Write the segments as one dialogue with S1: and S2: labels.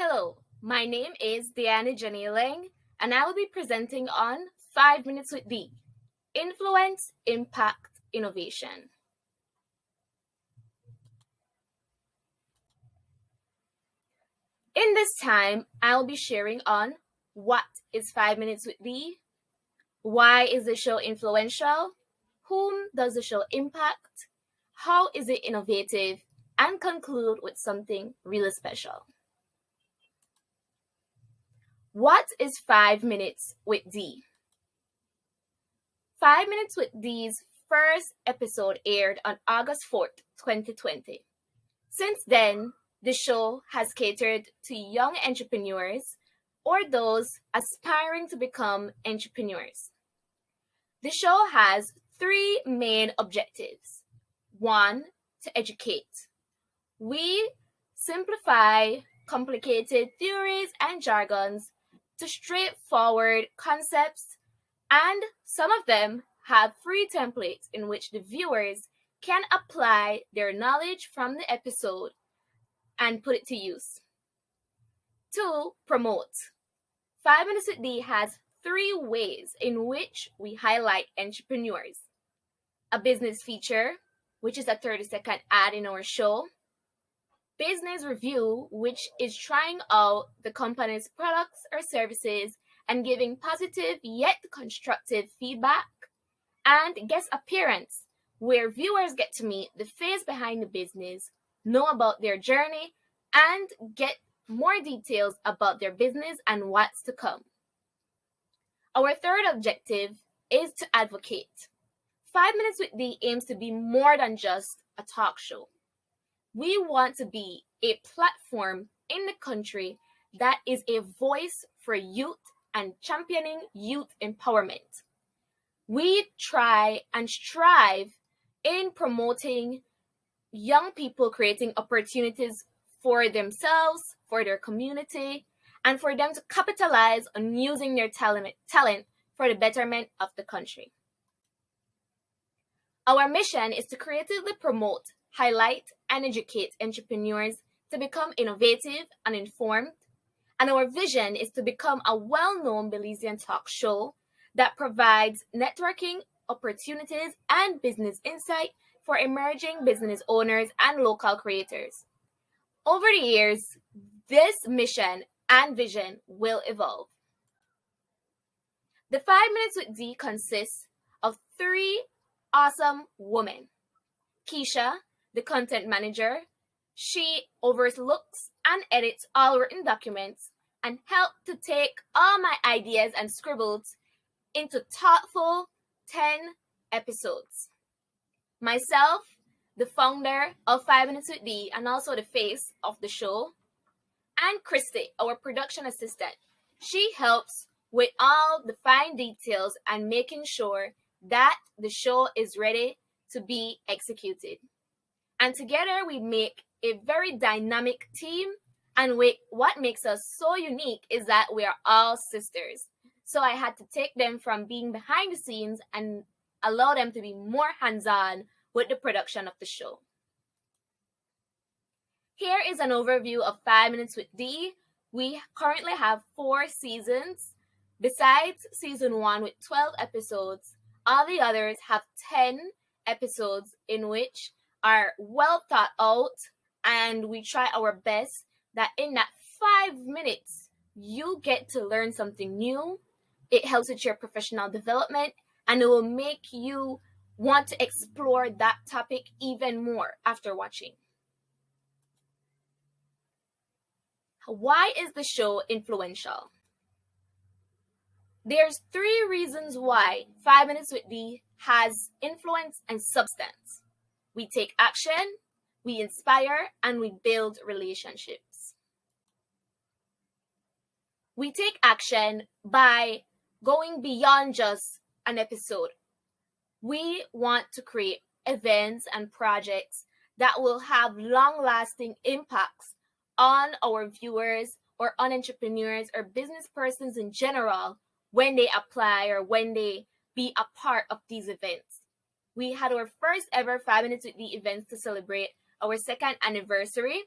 S1: Hello, my name is Diana Janiling, and I will be presenting on 5 Minutes with D Influence, Impact, Innovation. In this time, I'll be sharing on what is 5 Minutes with D, why is the show influential, whom does the show impact, how is it innovative, and conclude with something really special. What is 5 Minutes with D? 5 Minutes with D's first episode aired on August 4th, 2020. Since then, the show has catered to young entrepreneurs or those aspiring to become entrepreneurs. The show has three main objectives. One, to educate. We simplify complicated theories and jargons to straightforward concepts, and some of them have free templates in which the viewers can apply their knowledge from the episode and put it to use. 2. Promote. 5 Minutes with D has three ways in which we highlight entrepreneurs. A business feature, which is a 30-second ad in our show. Business review, which is trying out the company's products or services and giving positive yet constructive feedback. And guest appearance, where viewers get to meet the face behind the business, know about their journey, and get more details about their business and what's to come. Our third objective is to advocate. 5 Minutes with D aims to be more than just a talk show. We want to be a platform in the country that is a voice for youth and championing youth empowerment. We try and strive in promoting young people creating opportunities for themselves, for their community, and for them to capitalize on using their talent for the betterment of the country. Our mission is to creatively promote, highlight, and educate entrepreneurs to become innovative and informed. And our vision is to become a well-known Belizean talk show that provides networking opportunities and business insight for emerging business owners and local creators. Over the years, this mission and vision will evolve. The 5 Minutes with D consists of three awesome women. Keisha, the content manager, she overlooks and edits all written documents and helps to take all my ideas and scribbles into thoughtful 10 episodes. Myself, the founder of 5 Minutes with D and also the face of the show, and Christy, our production assistant. She helps with all the fine details and making sure that the show is ready to be executed. And together we make a very dynamic team, and what makes us so unique is that we are all sisters. So I had to take them from being behind the scenes and allow them to be more hands-on with the production of the show. Here is an overview of 5 Minutes with D. We currently have 4 seasons. Besides season 1 with 12 episodes, all the others have 10 episodes in which are well thought out, and we try our best that in that 5 minutes you get to learn something new. It helps with your professional development, and it will make you want to explore that topic even more after watching. Why is the show influential? There's 3 reasons why 5 Minutes with D has influence and substance. We take action, we inspire, and we build relationships. We take action by going beyond just an episode. We want to create events and projects that will have long-lasting impacts on our viewers or on entrepreneurs or business persons in general when they apply or when they be a part of these events. We had our first ever 5 Minutes with D events to celebrate our 2nd anniversary,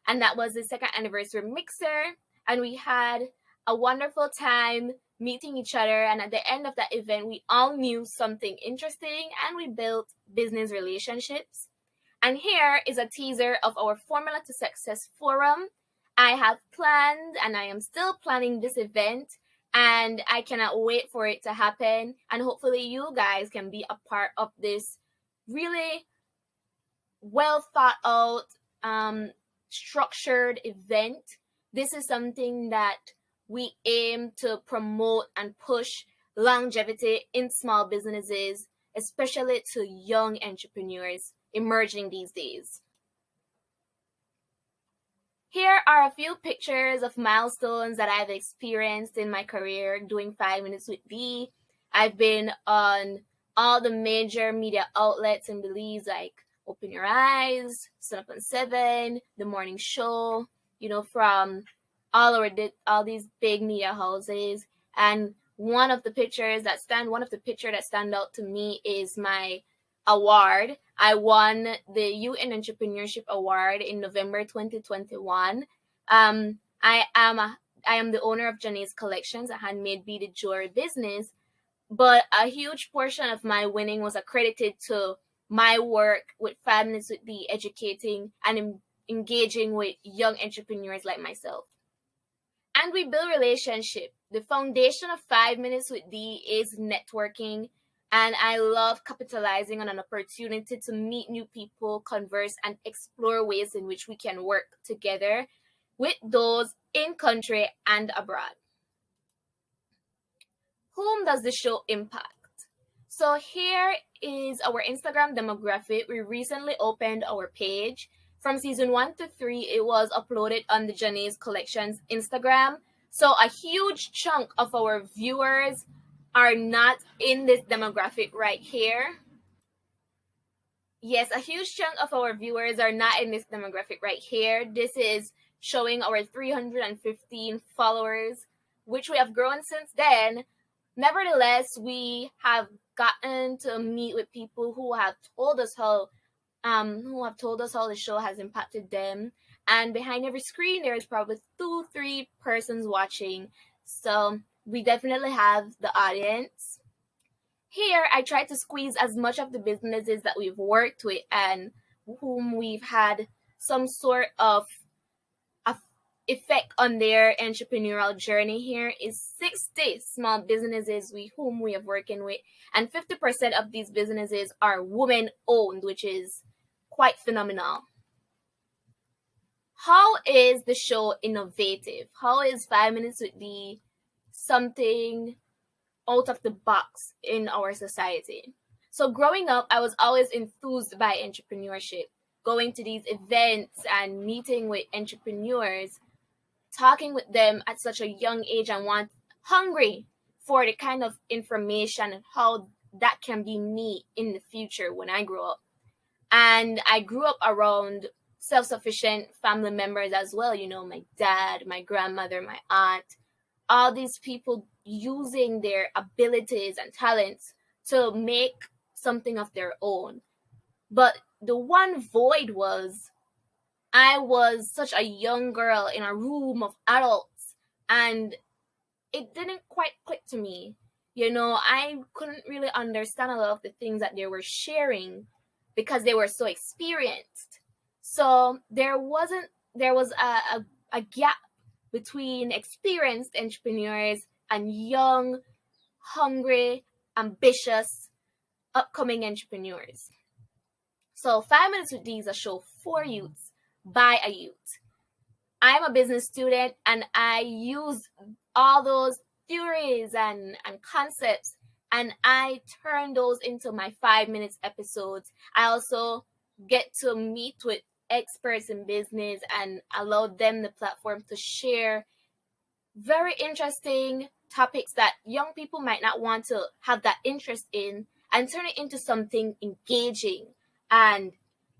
S1: and that was the second anniversary mixer. And we had a wonderful time meeting each other. And at the end of that event, we all knew something interesting and we built business relationships. And here is a teaser of our Formula to Success Forum. I have planned and I am still planning this event, and I cannot wait for it to happen. And hopefully, you guys can be a part of this really well thought out, structured event. This is something that we aim to promote and push longevity in small businesses, especially to young entrepreneurs emerging these days. Here are a few pictures of milestones that I've experienced in my career doing 5 Minutes with D. I've been on all the major media outlets in Belize, like Open Your Eyes, Synopsis 7, The Morning Show, from all these big media houses. And one of the pictures that stand out to me is my award. I won the UN Entrepreneurship Award in November 2021. I am the owner of Janae's Collections, a handmade beaded jewelry business, but a huge portion of my winning was accredited to my work with 5 Minutes with D, educating and engaging with young entrepreneurs like myself. And we build relationship. The foundation of 5 Minutes with D is networking. And I love capitalizing on an opportunity to meet new people, converse, and explore ways in which we can work together with those in country and abroad. Whom does the show impact? So here is our Instagram demographic. We recently opened our page. From season 1 to 3, it was uploaded on the Janae's Collections Instagram. So a huge chunk of our viewers are not in this demographic right here. Yes, a huge chunk of our viewers are not in this demographic right here. This is showing our 315 followers, which we have grown since then. Nevertheless, we have gotten to meet with people who have told us how the show has impacted them. And behind every screen, there is probably 2-3 persons watching. So we definitely have the audience. Here, I try to squeeze as much of the businesses that we've worked with and whom we've had some sort of effect on their entrepreneurial journey. Here is 60 small businesses whom we are working with, and 50% of these businesses are women-owned, which is quite phenomenal. How is the show innovative? How is 5 Minutes with D something out of the box in our society? So growing up, I was always enthused by entrepreneurship, going to these events and meeting with entrepreneurs, talking with them at such a young age, and hungry for the kind of information and how that can be me in the future when I grow up. And I grew up around self-sufficient family members as well, my dad, my grandmother, my aunt, all these people using their abilities and talents to make something of their own. But the one void was I was such a young girl in a room of adults, and it didn't quite click to me. I couldn't really understand a lot of the things that they were sharing because they were so experienced. So there was a gap between experienced entrepreneurs and young, hungry, ambitious, upcoming entrepreneurs. So 5 Minutes with D is a show for youths by a youth. I'm a business student and I use all those theories and concepts, and I turn those into my 5 minutes episodes. I also get to meet with experts in business and allow them the platform to share very interesting topics that young people might not want to have that interest in, and turn it into something engaging and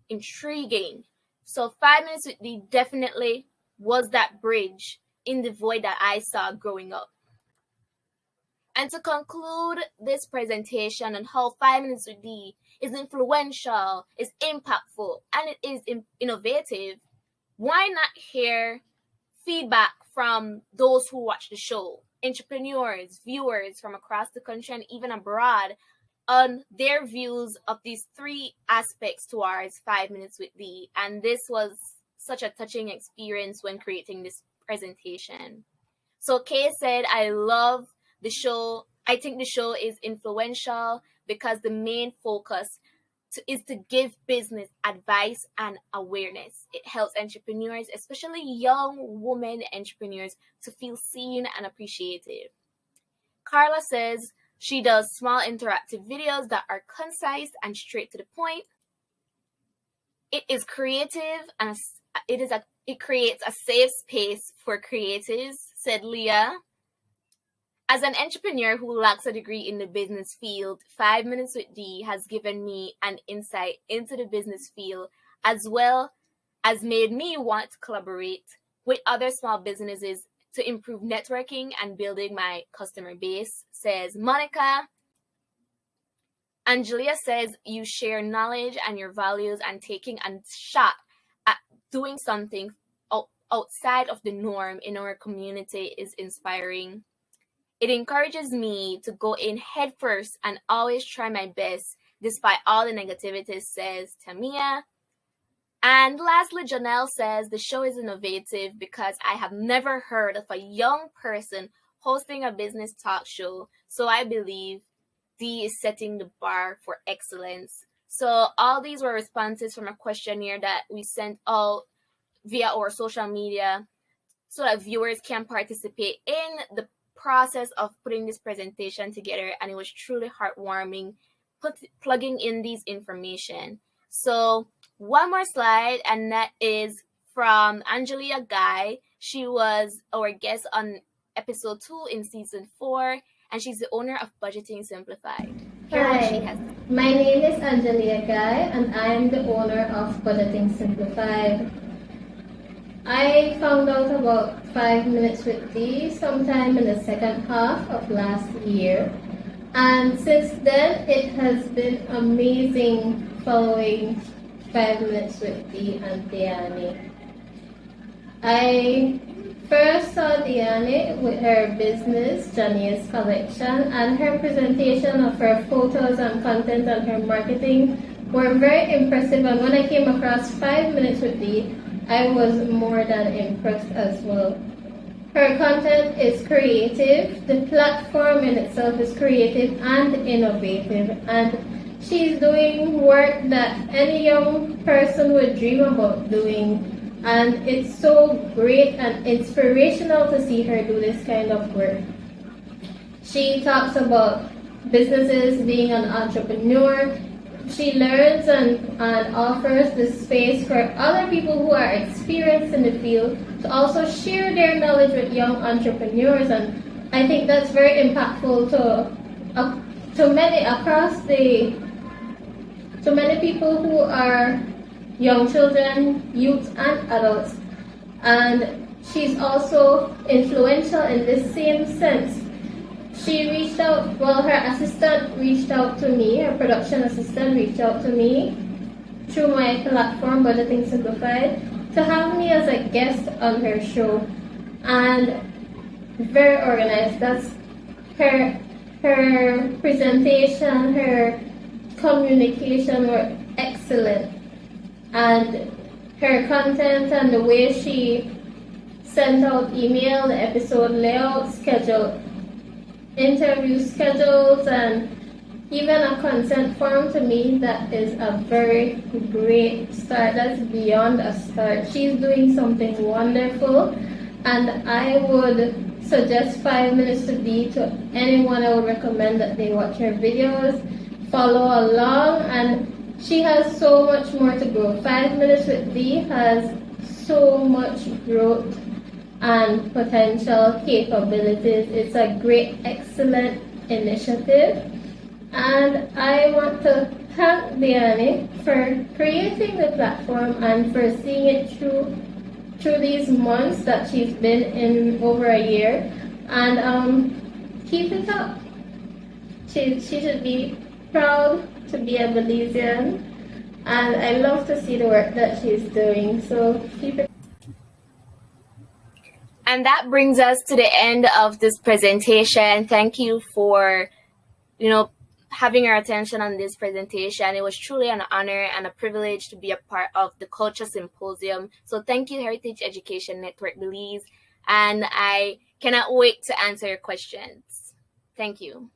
S1: intriguing. So 5 Minutes with D definitely was that bridge in the void that I saw growing up. And to conclude this presentation on how 5 Minutes with D is influential, is impactful, and it is innovative, why not hear feedback from those who watch the show, entrepreneurs, viewers from across the country and even abroad, on their views of these three aspects towards 5 minutes with Dee. And this was such a touching experience when creating this presentation. So Kay said, I love the show. I think the show is influential because the main focus is to give business advice and awareness. It helps entrepreneurs, especially young women entrepreneurs, to feel seen and appreciated. Carla says she does small interactive videos that are concise and straight to the point. It is creative and it creates a safe space for creatives, said Leah. As an entrepreneur who lacks a degree in the business field, 5 Minutes with Dee has given me an insight into the business field, as well as made me want to collaborate with other small businesses to improve networking and building my customer base, says Monica. Angelia says you share knowledge and your values, and taking a shot at doing something outside of the norm in our community is inspiring. It encourages me to go in headfirst and always try my best despite all the negativities, says Tamia. And lastly, Janelle says the show is innovative because I have never heard of a young person hosting a business talk show. So I believe Dee is setting the bar for excellence. So all these were responses from a questionnaire that we sent out via our social media so that viewers can participate in the process of putting this presentation together, and it was truly heartwarming plugging in these information. So one more slide, and that is from Angelia Guy. She was our guest on episode 2 in season 4, and she's the owner of Budgeting Simplified.
S2: Hi, my name is Angelia Guy, and I am the owner of Budgeting Simplified. I found out about 5 Minutes with Dee sometime in the second half of last year, and since then it has been amazing following 5 Minutes with Dee and Diane. I first saw Diane with her business, Jania's Collection, and her presentation of her photos and content and her marketing were very impressive, and when I came across 5 Minutes with Dee, I was more than impressed as well. Her content is creative, the platform in itself is creative and innovative, and she's doing work that any young person would dream about doing, and it's so great and inspirational to see her do this kind of work. She talks about businesses, being an entrepreneur. She learns and offers the space for other people who are experienced in the field to also share their knowledge with young entrepreneurs, and I think that's very impactful to many people who are young children, youth, and adults. And she's also influential in this same sense. She reached out, her assistant reached out to me, her production assistant reached out to me through my platform, Budgeting Simplified, to have me as a guest on her show. And very organized. That's her presentation, her communication were excellent. And her content and the way she sent out email, the episode layout, schedule, interview schedules, and even a consent form, to me that is a very great start. That's beyond a start. She's doing something wonderful, and I would suggest 5 Minutes to Dee to anyone. I would recommend that they watch her videos, follow along, and she has so much more to grow. 5 Minutes with Dee has so much growth and potential capabilities. It's a great, excellent initiative, and I want to thank Diane for creating the platform and for seeing it through these months that she's been in over a year, and keep it up. She should be proud to be a Belizean, and I love to see the work that she's doing, so keep it.
S1: And that brings us to the end of this presentation. Thank you for, having our attention on this presentation. It was truly an honor and a privilege to be a part of the Culture Symposium. So thank you, Heritage Education Network Belize. And I cannot wait to answer your questions. Thank you.